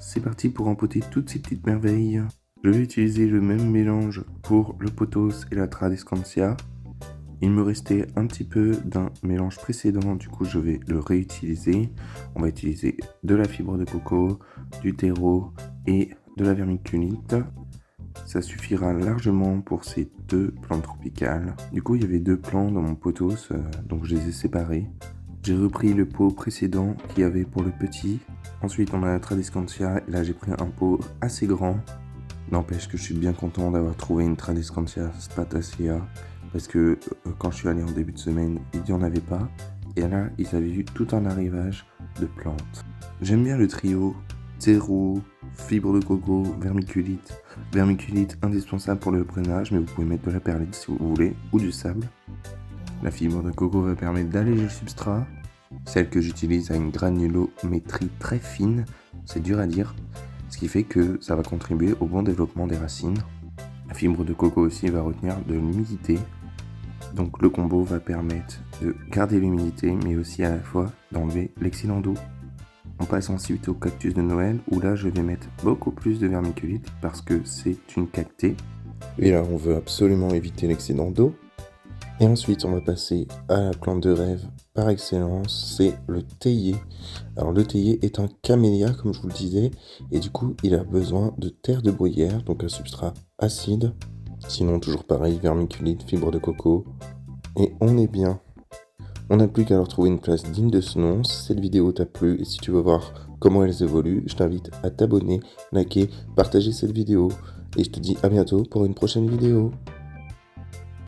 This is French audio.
c'est parti pour empoter toutes ces petites merveilles. Je vais utiliser le même mélange pour le pothos et la tradescantia. Il me restait un petit peu d'un mélange précédent, du coup je vais le réutiliser. On va utiliser de la fibre de coco, du terreau et de la vermiculite. Ça suffira largement pour ces deux plantes tropicales. Du coup il y avait deux plants dans mon pothos, donc je les ai séparés. J'ai repris le pot précédent qu'il y avait pour le petit. Ensuite on a la tradescantia et là j'ai pris un pot assez grand. N'empêche que je suis bien content d'avoir trouvé une tradescantia spatacea parce que quand je suis allé en début de semaine, il n'y en avait pas. Et là, ils avaient eu tout un arrivage de plantes. J'aime bien le trio terreau, fibre de coco, vermiculite. Vermiculite indispensable pour le drainage, mais vous pouvez mettre de la perlite si vous voulez, ou du sable. La fibre de coco va permettre d'alléger le substrat. Celle que j'utilise a une granulométrie très fine, c'est dur à dire, ce qui fait que ça va contribuer au bon développement des racines. La fibre de coco aussi va retenir de l'humidité, donc le combo va permettre de garder l'humidité, mais aussi à la fois d'enlever l'excédent d'eau. On passe ensuite au cactus de Noël, où là je vais mettre beaucoup plus de vermiculite parce que c'est une cactée. Et là on veut absolument éviter l'excédent d'eau. Et ensuite, on va passer à la plante de rêve par excellence, c'est le théier. Alors le théier est un camélia, comme je vous le disais, et du coup, il a besoin de terre de bruyère, donc un substrat acide. Sinon, toujours pareil, vermiculite, fibre de coco, et on est bien. On n'a plus qu'à leur trouver une place digne de ce nom. Si cette vidéo t'a plu, et si tu veux voir comment elles évoluent, je t'invite à t'abonner, liker, partager cette vidéo, et je te dis à bientôt pour une prochaine vidéo.